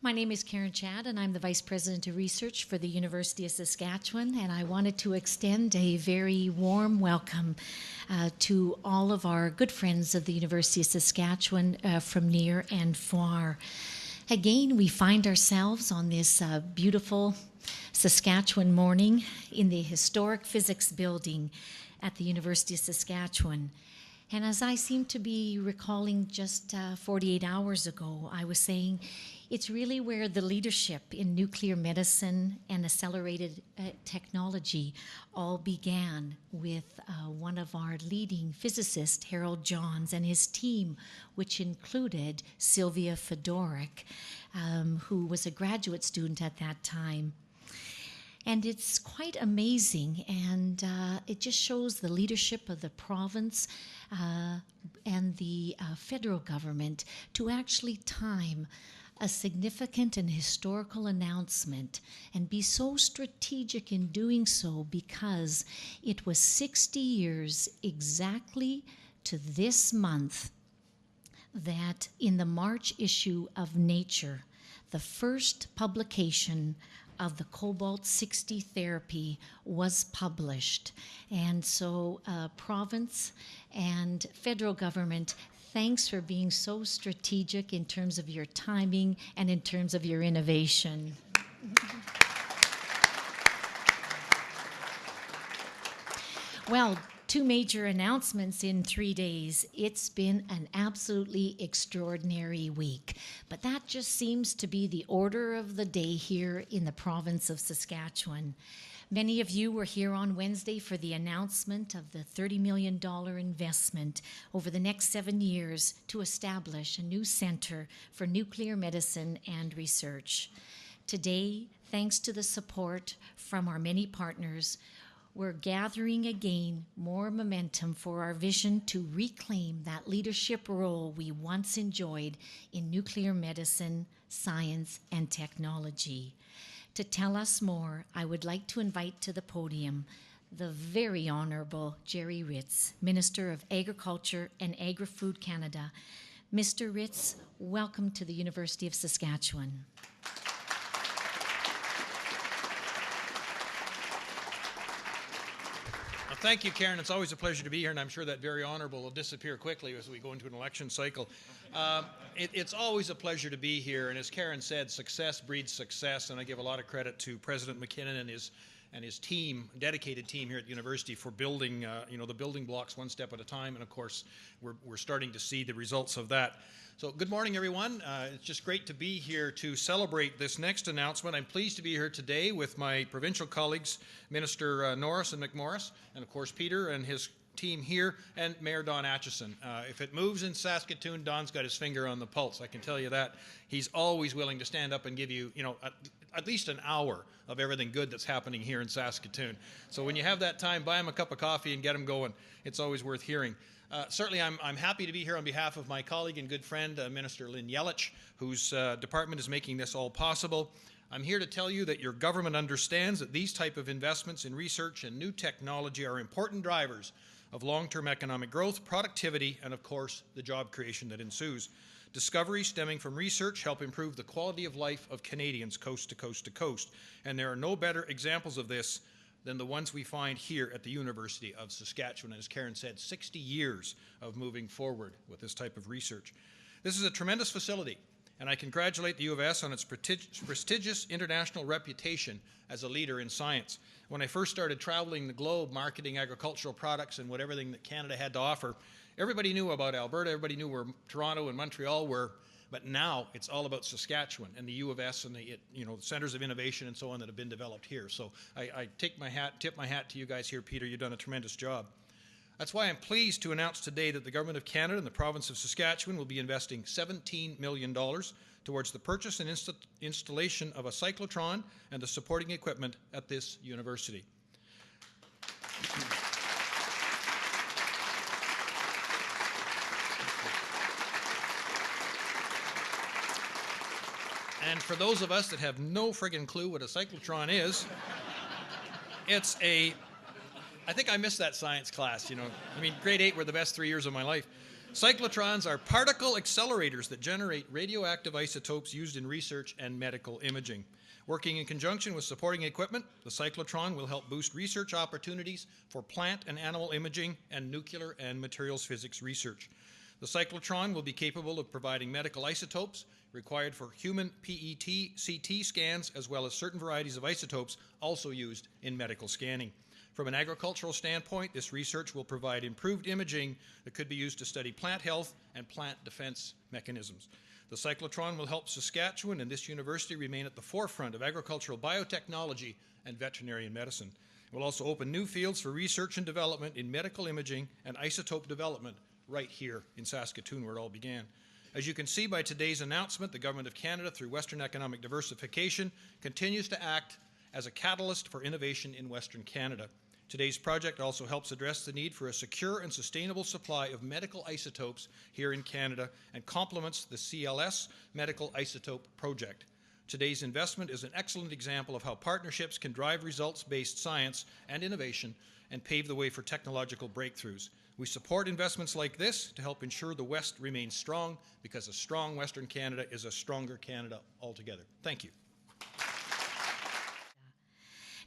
My name is Karen Chad, and I'm the Vice President of Research for the University of Saskatchewan, and I wanted to extend a very warm welcome to all of our good friends of the University of Saskatchewan from near and far. Again, we find ourselves on this beautiful Saskatchewan morning in the historic physics building at the University of Saskatchewan. And as I seem to be recalling just 48 hours ago, I was saying it's really where the leadership in nuclear medicine and accelerated technology all began with one of our leading physicists, Harold Johns, and his team, which included Sylvia Fedoruk, who was a graduate student at that time. And it's quite amazing, and it just shows the leadership of the province and the federal government to actually time a significant and historical announcement and be so strategic in doing so because it was 60 years exactly to this month that in the March issue of Nature, the first publication of the cobalt-60 therapy was published. And so province and federal government, thanks for being so strategic in terms of your timing and in terms of your innovation. Well, two major announcements in 3 days. It's been an absolutely extraordinary week. But that just seems to be the order of the day here in the province of Saskatchewan. Many of you were here on Wednesday for the announcement of the $30 million investment over the next 7 years to establish a new center for nuclear medicine and research. Today, thanks to the support from our many partners, we're gathering again more momentum for our vision to reclaim that leadership role we once enjoyed in nuclear medicine, science, and technology. To tell us more, I would like to invite to the podium the very Honourable Jerry Ritz, Minister of Agriculture and Agri-Food Canada. Mr. Ritz, welcome to the University of Saskatchewan. Thank you, Karen. It's always a pleasure to be here, and I'm sure that very honourable will disappear quickly as we go into an election cycle. It's always a pleasure to be here, and as Karen said, success breeds success, and I give a lot of credit to President McKinnon and his team, dedicated team here at the university for building, the building blocks one step at a time, and of course, we're starting to see the results of that. So good morning, everyone. It's just great to be here to celebrate this next announcement. I'm pleased to be here today with my provincial colleagues, Minister Norris and McMorris, and of course Peter and his team here, and Mayor Don Acheson. If it moves in Saskatoon, Don's got his finger on the pulse, I can tell you that. He's always willing to stand up and give you, at least an hour of everything good that's happening here in Saskatoon. So when you have that time, buy him a cup of coffee and get him going. It's always worth hearing. Certainly, I'm happy to be here on behalf of my colleague and good friend, Minister Lynn Yelich, whose department is making this all possible. I'm here to tell you that your government understands that these type of investments in research and new technology are important drivers of long-term economic growth, productivity, and of course, the job creation that ensues. Discoveries stemming from research help improve the quality of life of Canadians coast to coast to coast, and there are no better examples of this than the ones we find here at the University of Saskatchewan. As Karen said, 60 years of moving forward with this type of research. This is a tremendous facility, and I congratulate the U of S on its prestigious international reputation as a leader in science. When I first started traveling the globe, marketing agricultural products and everything that Canada had to offer, everybody knew about Alberta, everybody knew where Toronto and Montreal were, but now it's all about Saskatchewan and the U of S and the centers of innovation and so on that have been developed here. So I tip my hat to you guys here, Peter. You've done a tremendous job. That's why I'm pleased to announce today that the Government of Canada and the Province of Saskatchewan will be investing $17 million towards the purchase and installation of a cyclotron and the supporting equipment at this university. And for those of us that have no friggin' clue what a cyclotron is, I think I missed that science class, grade 8 were the best 3 years of my life. Cyclotrons are particle accelerators that generate radioactive isotopes used in research and medical imaging. Working in conjunction with supporting equipment, the cyclotron will help boost research opportunities for plant and animal imaging and nuclear and materials physics research. The cyclotron will be capable of providing medical isotopes required for human PET, CT scans, as well as certain varieties of isotopes also used in medical scanning. From an agricultural standpoint, this research will provide improved imaging that could be used to study plant health and plant defense mechanisms. The cyclotron will help Saskatchewan and this university remain at the forefront of agricultural biotechnology and veterinary medicine. It will also open new fields for research and development in medical imaging and isotope development right here in Saskatoon, where it all began. As you can see by today's announcement, the Government of Canada, through Western Economic Diversification, continues to act as a catalyst for innovation in Western Canada. Today's project also helps address the need for a secure and sustainable supply of medical isotopes here in Canada and complements the CLS Medical Isotope Project. Today's investment is an excellent example of how partnerships can drive results-based science and innovation and pave the way for technological breakthroughs. We support investments like this to help ensure the West remains strong, because a strong Western Canada is a stronger Canada altogether. Thank you.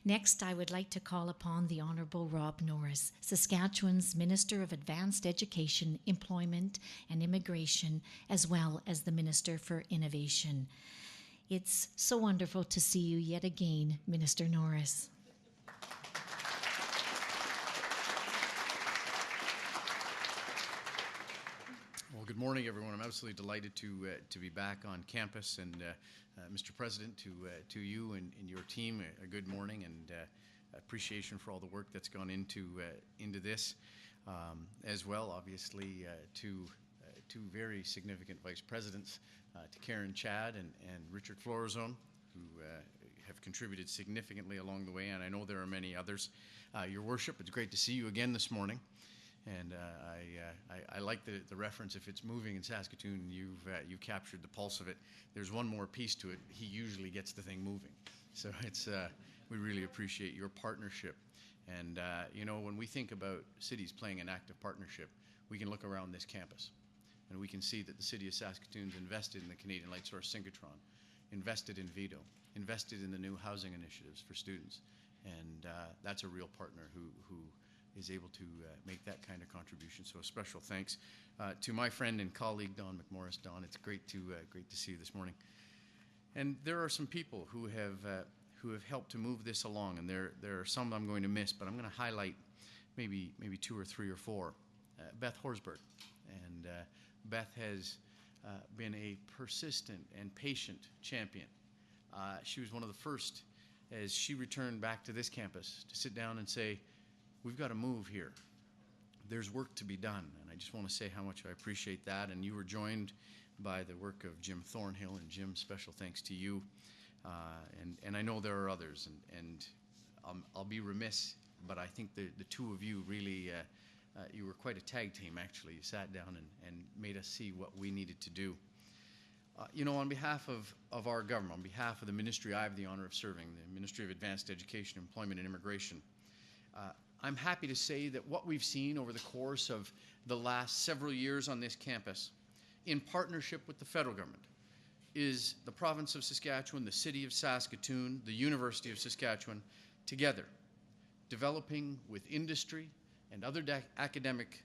Next, I would like to call upon the Honourable Rob Norris, Saskatchewan's Minister of Advanced Education, Employment and Immigration, as well as the Minister for Innovation. It's so wonderful to see you yet again, Minister Norris. Well, good morning, everyone. I'm absolutely delighted to be back on campus, and Mr. President, to you and your team, a good morning and appreciation for all the work that's gone into this, as well, obviously, to two very significant vice presidents, to Karen Chad and Richard Florazone, who have contributed significantly along the way, and I know there are many others. Your Worship, it's great to see you again this morning. And I like the reference. If it's moving in Saskatoon, you've captured the pulse of it. There's one more piece to it. He usually gets the thing moving. So we really appreciate your partnership. And you know, when we think about cities playing an active partnership, we can look around this campus, and we can see that the city of Saskatoon's invested in the Canadian Light Source Synchrotron, invested in VITO, invested in the new housing initiatives for students, and that's a real partner who is able to make that kind of contribution. So a special thanks to my friend and colleague, Don McMorris. Don, it's great to see you this morning. And there are some people who have helped to move this along, and there are some I'm going to miss, but I'm going to highlight maybe two or three or four. Beth Horsberg, and Beth has been a persistent and patient champion. She was one of the first, as she returned back to this campus, to sit down and say, we've got to move here. There's work to be done, and I just want to say how much I appreciate that. And you were joined by the work of Jim Thornhill, and Jim, special thanks to you. And I know there are others, and I'll be remiss, but I think the two of you really, you were quite a tag team, actually. You sat down and made us see what we needed to do. You know, on behalf of our government, on behalf of the ministry I have the honor of serving, the Ministry of Advanced Education, Employment and Immigration, I'm happy to say that what we've seen over the course of the last several years on this campus, in partnership with the federal government, is the province of Saskatchewan, the city of Saskatoon, the University of Saskatchewan, together, developing with industry and other academic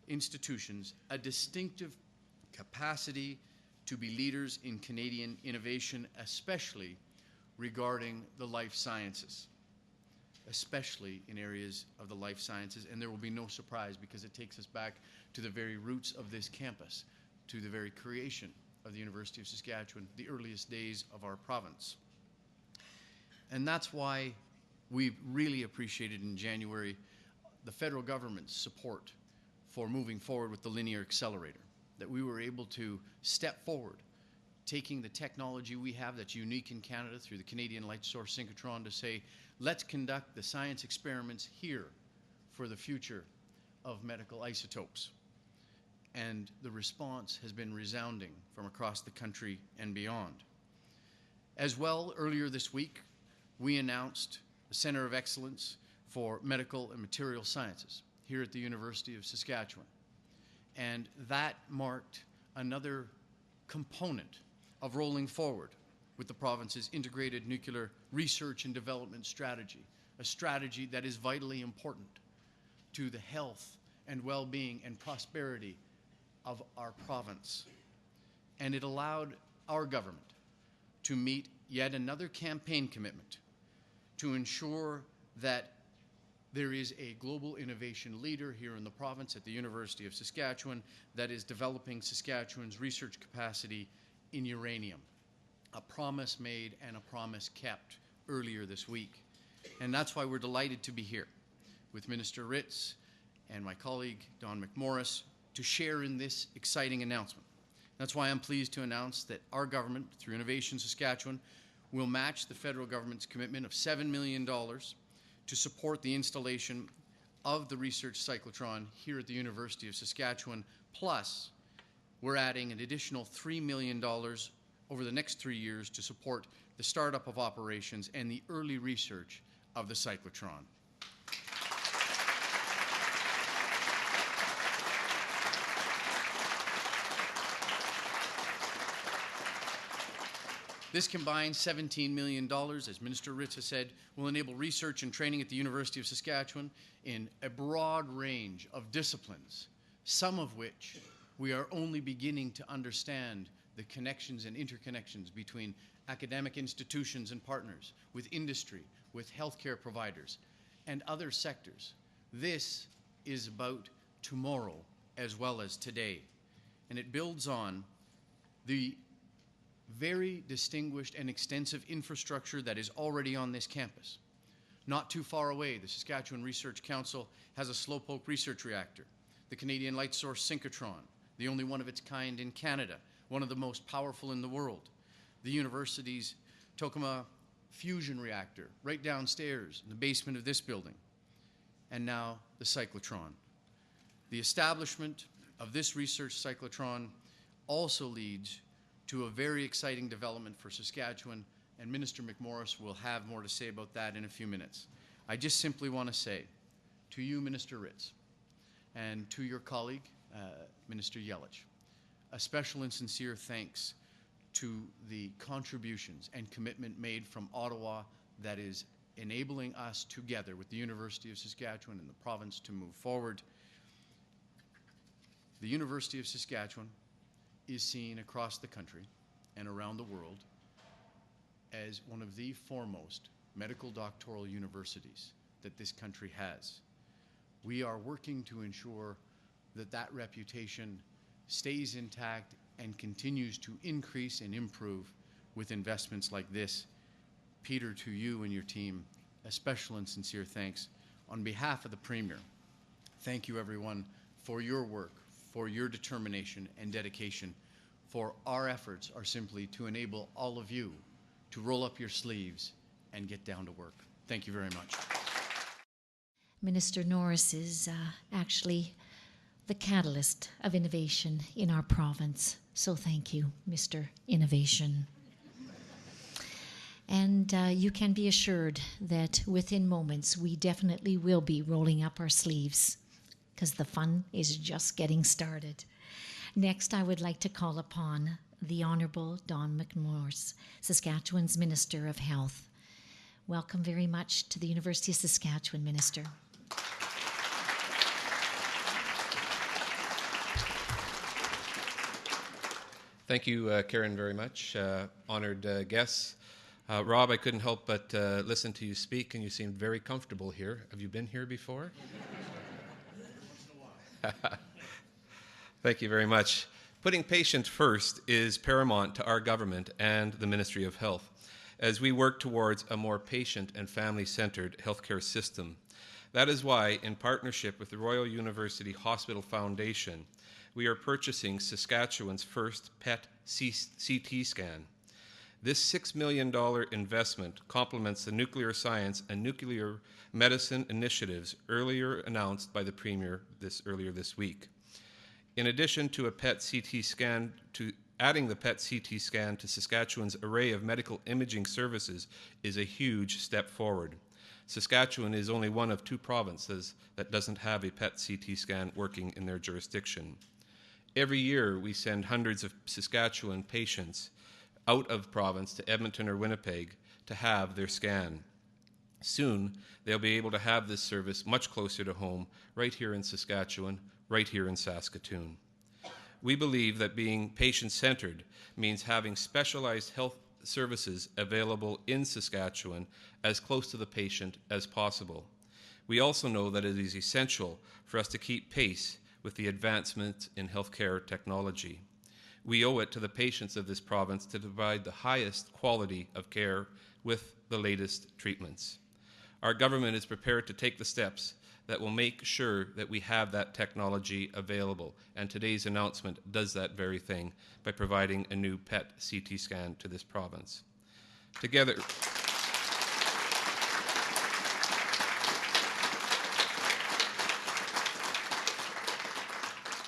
institutions a distinctive capacity to be leaders in Canadian innovation, especially regarding the life sciences. Especially in areas of the life sciences, and there will be no surprise because it takes us back to the very roots of this campus, to the very creation of the University of Saskatchewan, the earliest days of our province. And that's why we really appreciated in January the federal government's support for moving forward with the linear accelerator, that we were able to step forward, taking the technology we have that's unique in Canada through the Canadian Light Source Synchrotron to say, let's conduct the science experiments here for the future of medical isotopes. And the response has been resounding from across the country and beyond. As well, earlier this week, we announced a Center of Excellence for Medical and Material Sciences here at the University of Saskatchewan. And that marked another component of rolling forward with the province's integrated nuclear research and development strategy, a strategy that is vitally important to the health and well-being and prosperity of our province. And it allowed our government to meet yet another campaign commitment to ensure that there is a global innovation leader here in the province at the University of Saskatchewan that is developing Saskatchewan's research capacity in uranium. A promise made and a promise kept earlier this week. And that's why we're delighted to be here with Minister Ritz and my colleague, Don McMorris, to share in this exciting announcement. That's why I'm pleased to announce that our government, through Innovation Saskatchewan, will match the federal government's commitment of $7 million to support the installation of the research cyclotron here at the University of Saskatchewan. Plus, we're adding an additional $3 million over the next 3 years to support the startup of operations and the early research of the cyclotron. This combined $17 million, as Minister Ritz has said, will enable research and training at the University of Saskatchewan in a broad range of disciplines, some of which we are only beginning to understand the connections and interconnections between academic institutions and partners, with industry, with healthcare providers, and other sectors. This is about tomorrow as well as today, and it builds on the very distinguished and extensive infrastructure that is already on this campus. Not too far away, the Saskatchewan Research Council has a slowpoke research reactor, the Canadian light source Cyclotron, the only one of its kind in Canada, one of the most powerful in the world, the university's Tokuma fusion reactor right downstairs in the basement of this building, and now the cyclotron. The establishment of this research cyclotron also leads to a very exciting development for Saskatchewan, and Minister McMorris will have more to say about that in a few minutes. I just simply want to say to you, Minister Ritz, and to your colleague, Minister Yelich, a special and sincere thanks to the contributions and commitment made from Ottawa that is enabling us together with the University of Saskatchewan and the province to move forward. The University of Saskatchewan is seen across the country and around the world as one of the foremost medical doctoral universities that this country has. We are working to ensure that that reputation stays intact and continues to increase and improve with investments like this. Peter, to you and your team, a special and sincere thanks. On behalf of the Premier, thank you everyone for your work, for your determination and dedication. For our efforts are simply to enable all of you to roll up your sleeves and get down to work. Thank you very much. Minister Norris is actually the catalyst of innovation in our province. So thank you, Mr. Innovation. And you can be assured that within moments we definitely will be rolling up our sleeves because the fun is just getting started. Next, I would like to call upon the Honourable Don McMorris, Saskatchewan's Minister of Health. Welcome very much to the University of Saskatchewan, Minister. Thank you, Karen, very much. Honoured guests. Rob, I couldn't help but listen to you speak, and you seemed very comfortable here. Have you been here before? Thank you very much. Putting patients first is paramount to our government and the Ministry of Health as we work towards a more patient and family-centred healthcare system. That is why, in partnership with the Royal University Hospital Foundation, we are purchasing Saskatchewan's first PET CT scan. This $6 million investment complements the nuclear science and nuclear medicine initiatives earlier announced by the Premier earlier this week. In addition to a PET CT scan, adding the PET CT scan to Saskatchewan's array of medical imaging services is a huge step forward. Saskatchewan is only one of 2 provinces that doesn't have a PET CT scan working in their jurisdiction. Every year, we send hundreds of Saskatchewan patients out of province to Edmonton or Winnipeg to have their scan. Soon, they'll be able to have this service much closer to home, right here in Saskatchewan, right here in Saskatoon. We believe that being patient-centered means having specialized health services available in Saskatchewan as close to the patient as possible. We also know that it is essential for us to keep pace with the advancements in healthcare technology. We owe it to the patients of this province to provide the highest quality of care with the latest treatments. Our government is prepared to take the steps that will make sure that we have that technology available, and today's announcement does that very thing by providing a new PET CT scan to this province. Together,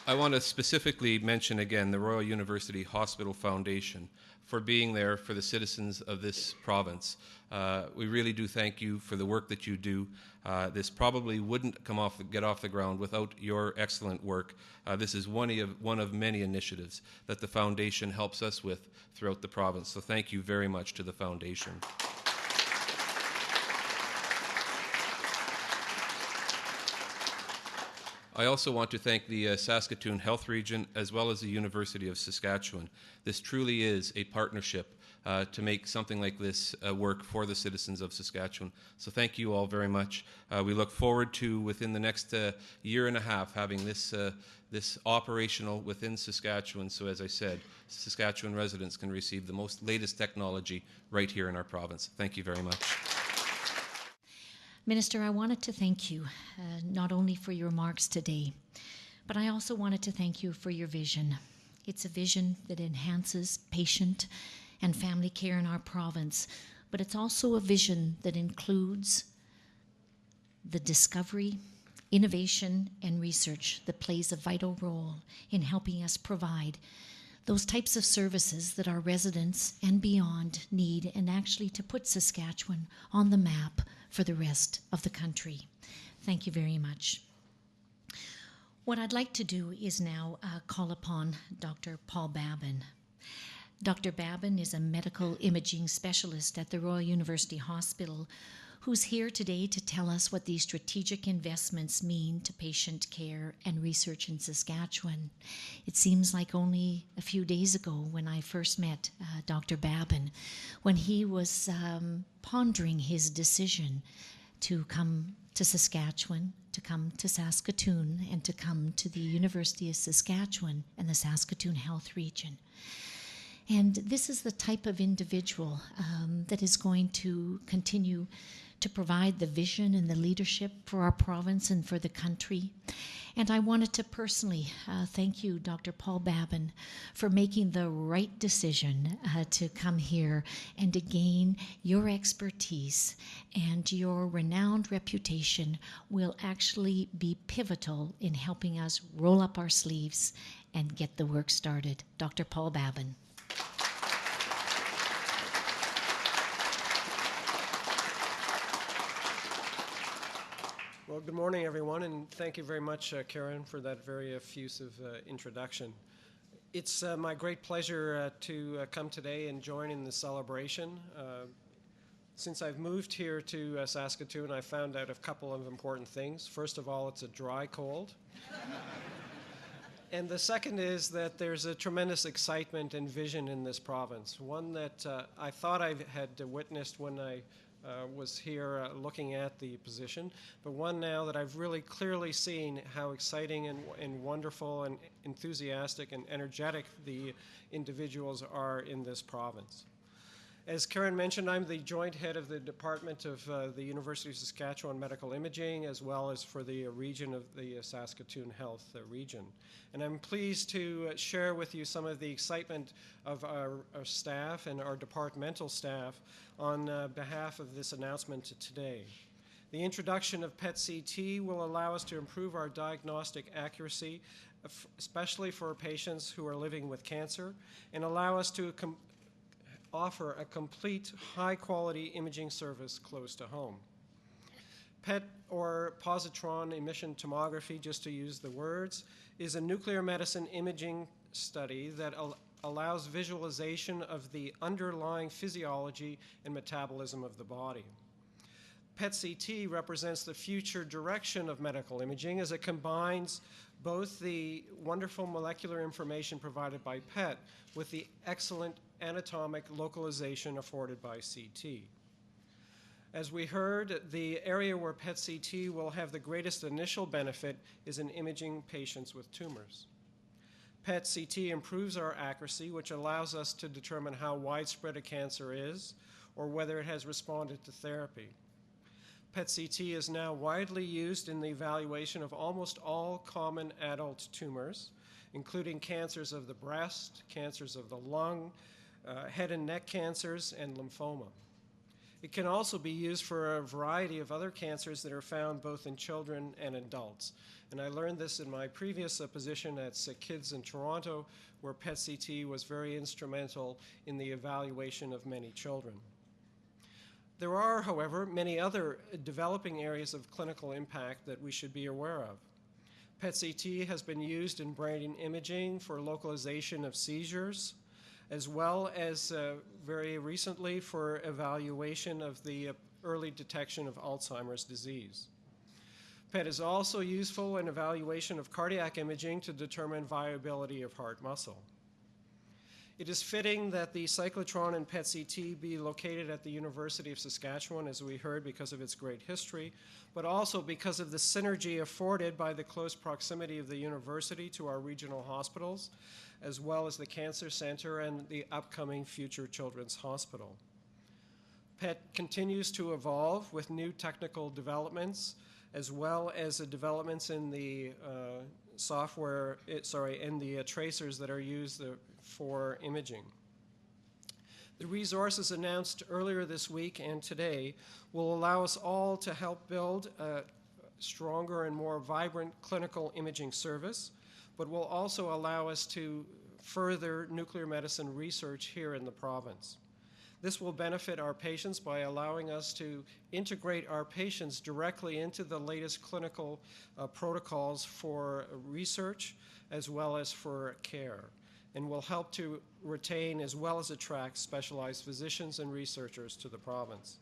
I want to specifically mention again the Royal University Hospital Foundation for being there for the citizens of this province. We really do thank you for the work that you do. This probably wouldn't get off the ground without your excellent work. This is one of many initiatives that the foundation helps us with throughout the province. So thank you very much to the foundation. I also want to thank the Saskatoon Health Region as well as the University of Saskatchewan. This truly is a partnership to make something like this work for the citizens of Saskatchewan. So thank you all very much. We look forward to, within the next year and a half, having this operational within Saskatchewan. So as I said, Saskatchewan residents can receive the most latest technology right here in our province. Thank you very much. Minister, I wanted to thank you not only for your remarks today, but I also wanted to thank you for your vision. It's a vision that enhances patient and family care in our province, but it's also a vision that includes the discovery, innovation, and research that plays a vital role in helping us provide those types of services that our residents and beyond need, and actually to put Saskatchewan on the map for the rest of the country. Thank you very much. What I'd like to do is now call upon Dr. Paul Babin. Dr. Babin is a medical imaging specialist at the Royal University Hospital who's here today to tell us what these strategic investments mean to patient care and research in Saskatchewan. It seems like only a few days ago when I first met Dr. Babin, when he was pondering his decision to come to Saskatchewan, to come to Saskatoon, and to come to the University of Saskatchewan and the Saskatoon Health Region. And this is the type of individual that is going to continue to provide the vision and the leadership for our province and for the country. And I wanted to personally thank you, Dr. Paul Babin, for making the right decision to come here and to gain your expertise, and your renowned reputation will actually be pivotal in helping us roll up our sleeves and get the work started. Dr. Paul Babin. Well, good morning, everyone, and thank you very much, Karen, for that very effusive introduction. It's my great pleasure to come today and join in the celebration. Since I've moved here to Saskatoon, I found out a couple of important things. First of all, it's a dry cold. And the second is that there's a tremendous excitement and vision in this province, one that I thought I had witnessed when I was here looking at the position, but one now that I've really clearly seen how exciting and wonderful and enthusiastic and energetic the individuals are in this province. As Karen mentioned, I'm the joint head of the Department of the University of Saskatchewan Medical Imaging, as well as for the region of the Saskatoon Health region. And I'm pleased to share with you some of the excitement of our staff and our departmental staff on behalf of this announcement today. The introduction of PET-CT will allow us to improve our diagnostic accuracy, especially for patients who are living with cancer, and allow us to offer a complete, high-quality imaging service close to home. PET, or positron emission tomography, just to use the words, is a nuclear medicine imaging study that allows visualization of the underlying physiology and metabolism of the body. PET-CT represents the future direction of medical imaging as it combines both the wonderful molecular information provided by PET with the excellent anatomic localization afforded by CT. As we heard, the area where PET-CT will have the greatest initial benefit is in imaging patients with tumors. PET-CT improves our accuracy, which allows us to determine how widespread a cancer is or whether it has responded to therapy. PET-CT is now widely used in the evaluation of almost all common adult tumors, including cancers of the breast, cancers of the lung, head and neck cancers, and lymphoma. It can also be used for a variety of other cancers that are found both in children and adults. And I learned this in my previous position at Sick Kids in Toronto, where PET-CT was very instrumental in the evaluation of many children. There are, however, many other developing areas of clinical impact that we should be aware of. PET-CT has been used in brain imaging for localization of seizures, as well as very recently for evaluation of the early detection of Alzheimer's disease. PET is also useful in evaluation of cardiac imaging to determine viability of heart muscle. It is fitting that the cyclotron and PET-CT be located at the University of Saskatchewan, as we heard, because of its great history, but also because of the synergy afforded by the close proximity of the university to our regional hospitals, as well as the Cancer Center and the upcoming future Children's Hospital. PET continues to evolve with new technical developments, as well as the developments in the tracers that are used for imaging. The resources announced earlier this week and today will allow us all to help build a stronger and more vibrant clinical imaging service, but will also allow us to further nuclear medicine research here in the province. This will benefit our patients by allowing us to integrate our patients directly into the latest clinical protocols for research as well as for care, and will help to retain as well as attract specialized physicians and researchers to the province.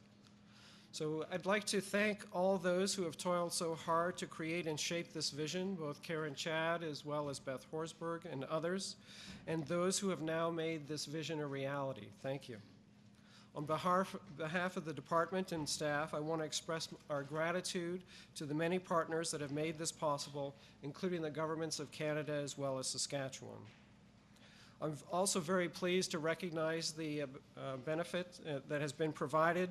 So I'd like to thank all those who have toiled so hard to create and shape this vision, both Karen Chad as well as Beth Horsburgh and others, and those who have now made this vision a reality. Thank you. On behalf of the department and staff, I want to express our gratitude to the many partners that have made this possible, including the governments of Canada as well as Saskatchewan. I'm also very pleased to recognize the benefit that has been provided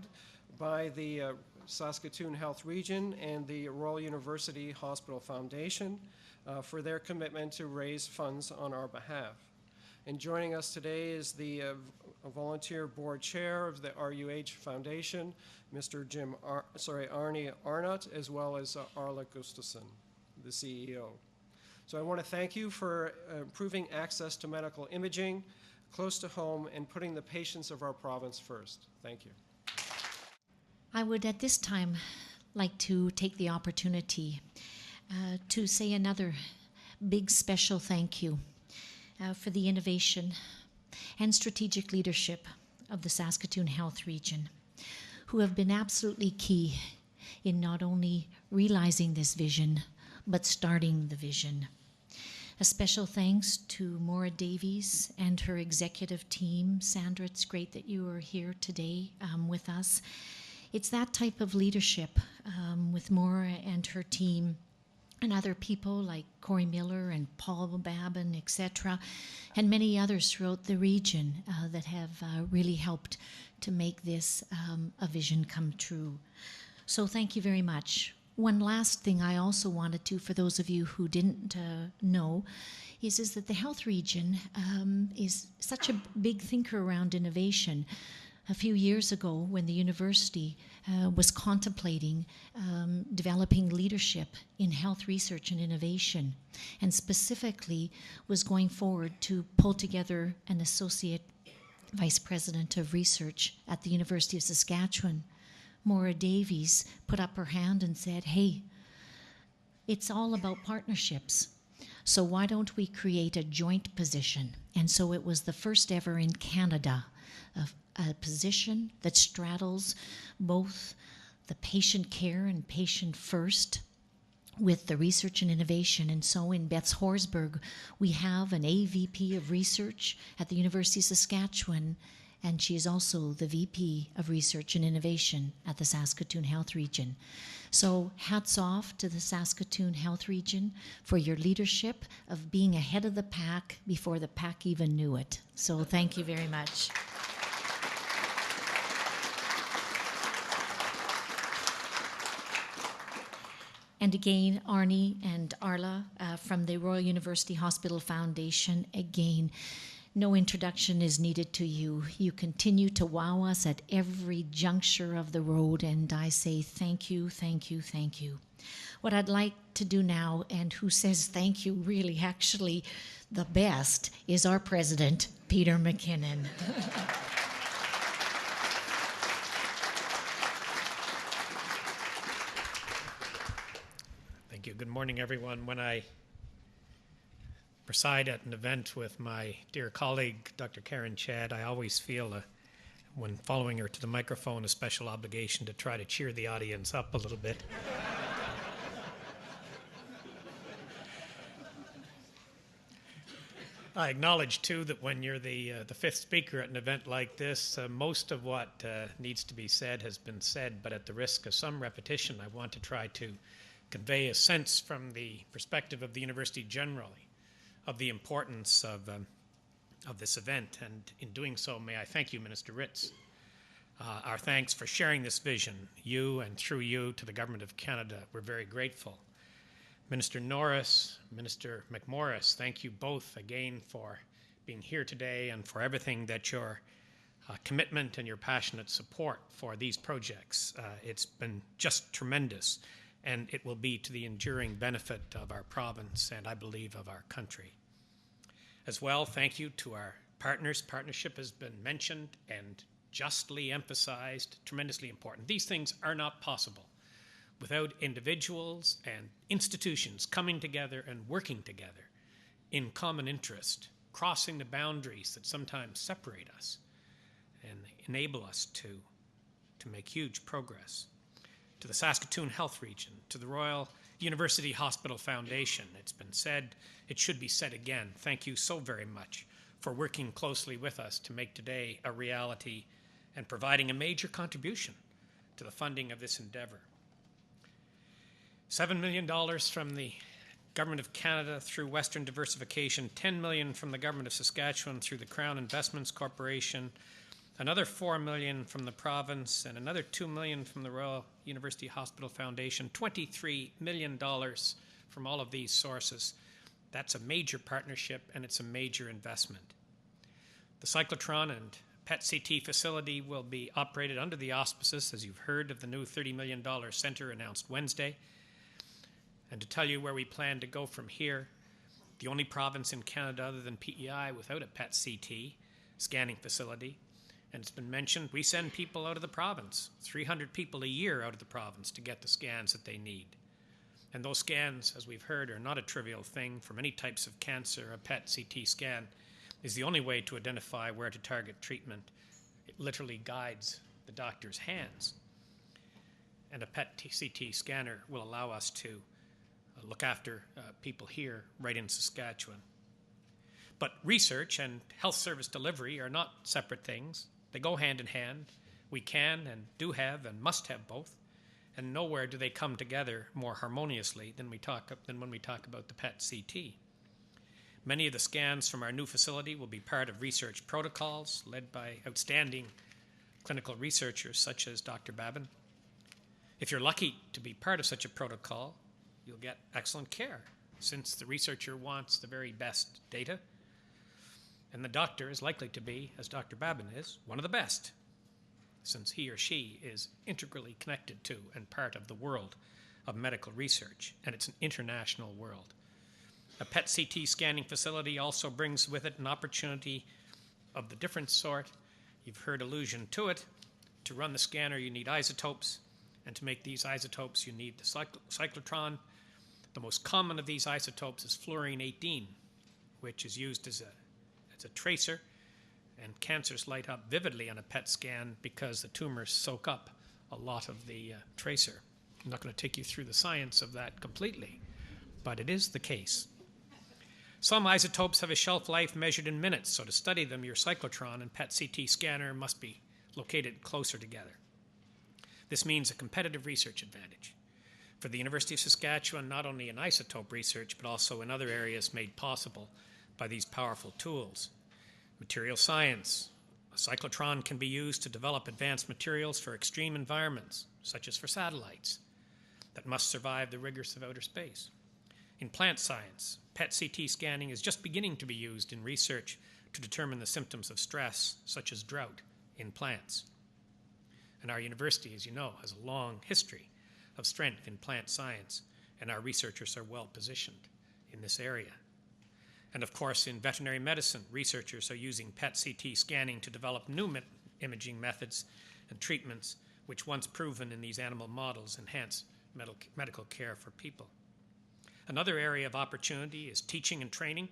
by the Saskatoon Health Region and the Royal University Hospital Foundation for their commitment to raise funds on our behalf. And joining us today is the volunteer board chair of the RUH Foundation, Mr. Arnie Arnott, as well as Arla Gustafson, the CEO. So I want to thank you for improving access to medical imaging close to home and putting the patients of our province first. Thank you. I would at this time like to take the opportunity to say another big special thank you for the innovation and strategic leadership of the Saskatoon Health Region, who have been absolutely key in not only realizing this vision, but starting the vision. A special thanks to Maura Davies and her executive team. Sandra, it's great that you are here today with us. It's that type of leadership with Maura and her team and other people like Corey Miller and Paul Babin, etc., and many others throughout the region that have really helped to make this a vision come true. So thank you very much. One last thing I also wanted to, for those of you who didn't know, is that the health region is such a big thinker around innovation. A few years ago, when the university was contemplating developing leadership in health research and innovation, and specifically was going forward to pull together an associate vice president of research at the University of Saskatchewan, Maura Davies put up her hand and said, hey, it's all about partnerships. So why don't we create a joint position? And so it was the first ever in Canada, a position that straddles both the patient care and patient first with the research and innovation. And so in Betts Horsburgh, we have an AVP of research at the University of Saskatchewan, and she is also the VP of Research and Innovation at the Saskatoon Health Region. So hats off to the Saskatoon Health Region for your leadership of being ahead of the pack before the pack even knew it. So thank you very much. And again, Arnie and Arla from the Royal University Hospital Foundation, again, no introduction is needed to you. You continue to wow us at every juncture of the road, and I say thank you, thank you, thank you. What I'd like to do now, and who says thank you really actually the best, is our president, Peter McKinnon. Thank you. Good morning, everyone. When I preside at an event with my dear colleague, Dr. Karen Chad, I always feel, when following her to the microphone, a special obligation to try to cheer the audience up a little bit. I acknowledge, too, that when you're the fifth speaker at an event like this, most of what needs to be said has been said, but at the risk of some repetition, I want to try to convey a sense from the perspective of the university generally of the importance of this event. And in doing so, may I thank you, Minister Ritz. Our thanks for sharing this vision, you and through you to the Government of Canada. We're very grateful. Minister Norris, Minister McMorris, thank you both again for being here today and for everything that your commitment and your passionate support for these projects. It's been just tremendous, and it will be to the enduring benefit of our province and, I believe, of our country. As well, thank you to our partners. Partnership has been mentioned and justly emphasized, tremendously important. These things are not possible without individuals and institutions coming together and working together in common interest, crossing the boundaries that sometimes separate us and enable us to make huge progress. To the Saskatoon Health Region, to the Royal University Hospital Foundation, it's been said, it should be said again, thank you so very much for working closely with us to make today a reality and providing a major contribution to the funding of this endeavor. $7 million from the Government of Canada through Western Diversification, $10 million from the Government of Saskatchewan through the Crown Investments Corporation, another $4 million from the province, and another $2 million from the Royal University Hospital Foundation, $23 million from all of these sources. That's a major partnership, and it's a major investment. The Cyclotron and PET-CT facility will be operated under the auspices, as you've heard, of the new $30 million centre announced Wednesday. And to tell you where we plan to go from here, the only province in Canada other than PEI without a PET-CT scanning facility. And it's been mentioned, we send people out of the province, 300 people a year out of the province to get the scans that they need. And those scans, as we've heard, are not a trivial thing. For many types of cancer, a PET-CT scan is the only way to identify where to target treatment. It literally guides the doctor's hands. And a PET-CT scanner will allow us to look after people here right in Saskatchewan. But research and health service delivery are not separate things. They go hand in hand. We can and do have and must have both. And nowhere do they come together more harmoniously than when we talk about the PET-CT. Many of the scans from our new facility will be part of research protocols led by outstanding clinical researchers such as Dr. Babin. If you're lucky to be part of such a protocol, you'll get excellent care, since the researcher wants the very best data. And the doctor is likely to be, as Dr. Babin is, one of the best, since he or she is integrally connected to and part of the world of medical research, and it's an international world. A PET-CT scanning facility also brings with it an opportunity of the different sort, you've heard allusion to it, To run the scanner, you need isotopes, and to make these isotopes, you need the cyclotron. The most common of these isotopes is fluorine-18, which is used as a tracer, and cancers light up vividly on a PET scan because the tumors soak up a lot of the tracer. I'm not going to take you through the science of that completely, but it is the case. Some isotopes have a shelf life measured in minutes, so to study them, your cyclotron and PET-CT scanner must be located closer together. This means a competitive research advantage. For the University of Saskatchewan, not only in isotope research, but also in other areas made possible by these powerful tools. Material science. A cyclotron can be used to develop advanced materials for extreme environments, such as for satellites, that must survive the rigors of outer space. In plant science, PET-CT scanning is just beginning to be used in research to determine the symptoms of stress, such as drought, in plants. And our university, as you know, has a long history of strength in plant science, and our researchers are well positioned in this area. And of course, in veterinary medicine, researchers are using PET-CT scanning to develop new imaging methods and treatments which, once proven in these animal models, enhance medical care for people. Another area of opportunity is teaching and training.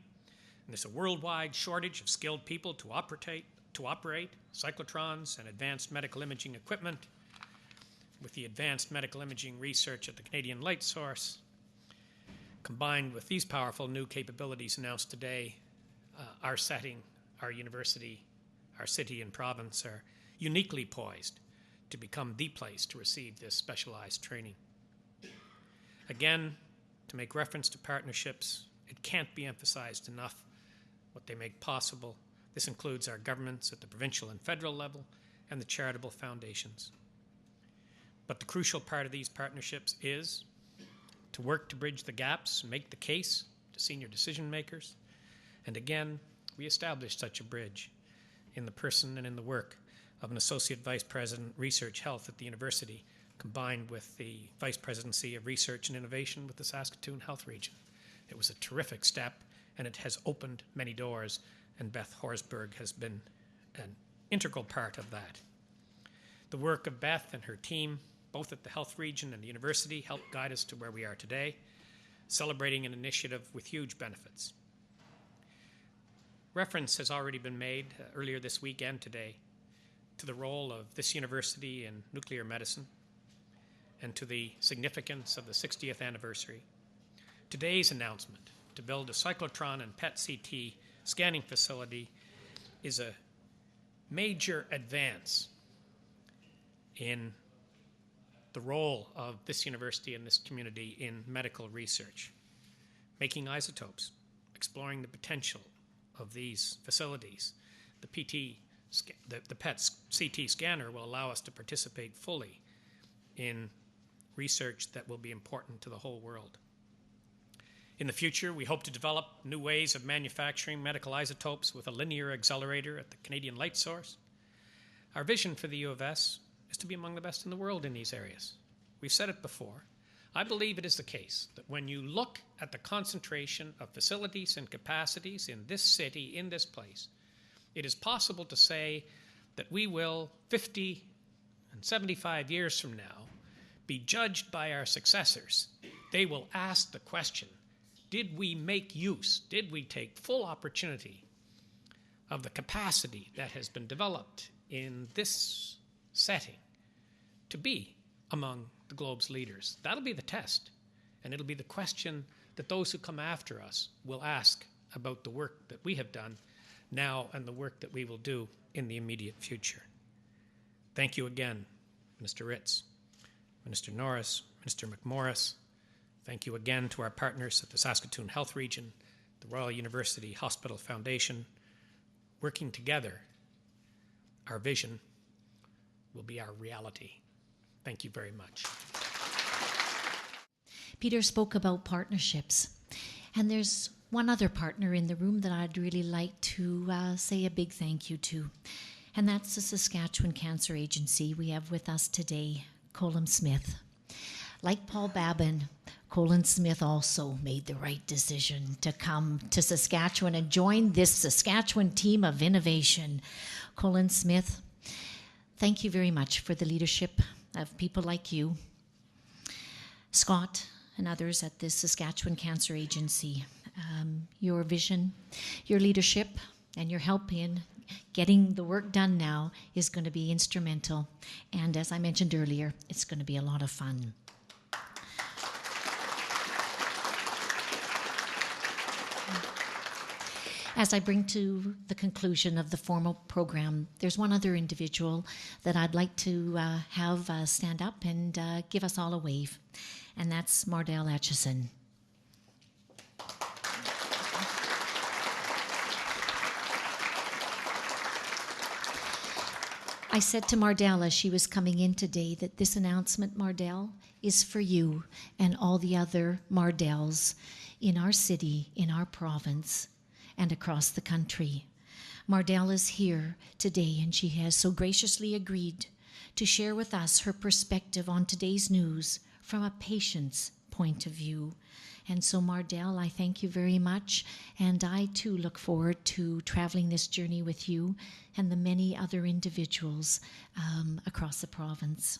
And there's a worldwide shortage of skilled people to operate cyclotrons and advanced medical imaging equipment. With the advanced medical imaging research at the Canadian Light Source, combined with these powerful new capabilities announced today, our setting, our university, our city and province are uniquely poised to become the place to receive this specialized training. Again, to make reference to partnerships, it can't be emphasized enough what they make possible. This includes our governments at the provincial and federal level and the charitable foundations. But the crucial part of these partnerships is to work to bridge the gaps and make the case to senior decision makers. And again, we established such a bridge in the person and in the work of an Associate Vice President, Research Health at the university, combined with the Vice Presidency of Research and Innovation with the Saskatoon Health Region. It was a terrific step, and it has opened many doors, and Beth Horsburgh has been an integral part of that. The work of Beth and her team, both at the Health Region and the university, helped guide us to where we are today, celebrating an initiative with huge benefits. Reference has already been made earlier this week and today to the role of this university in nuclear medicine and to the significance of the 60th anniversary. Today's announcement to build a cyclotron and PET-CT scanning facility is a major advance in the role of this university and this community in medical research, making isotopes, exploring the potential of these facilities. The PET-CT scanner will allow us to participate fully in research that will be important to the whole world. In the future, we hope to develop new ways of manufacturing medical isotopes with a linear accelerator at the Canadian Light Source. Our vision for the U of S is to be among the best in the world in these areas. We've said it before. I believe it is the case that when you look at the concentration of facilities and capacities in this city, in this place, it is possible to say that we will, 50 and 75 years from now, be judged by our successors. They will ask the question, did we make use, did we take full opportunity of the capacity that has been developed in this setting to be among the globe's leaders? That'll be the test, and it'll be the question that those who come after us will ask about the work that we have done now and the work that we will do in the immediate future. Thank you again, Mr. Ritz, Minister Norris, Minister McMorris. Thank you again to our partners at the Saskatoon Health Region, the Royal University Hospital Foundation. Working together, our vision will be our reality. Thank you very much. Peter spoke about partnerships, and there's one other partner in the room that I'd really like to say a big thank you to, and that's the Saskatchewan Cancer Agency. We have with us today Colin Smith. Like Paul Babin, Colin Smith also made the right decision to come to Saskatchewan and join this Saskatchewan team of innovation. Colin Smith, thank you very much for the leadership of people like you, Scott, and others at the Saskatchewan Cancer Agency. Your vision, your leadership, and your help in getting the work done now is going to be instrumental. And as I mentioned earlier, it's going to be a lot of fun. As I bring to the conclusion of the formal program, there's one other individual that I'd like to have stand up and give us all a wave, and that's Mardell Atchison. I said to Mardell as she was coming in today that this announcement, Mardell, is for you and all the other Mardells in our city, in our province, and across the country. Mardell is here today, and she has so graciously agreed to share with us her perspective on today's news from a patient's point of view. And so, Mardell, I thank you very much, and I too look forward to traveling this journey with you and the many other individuals across the province.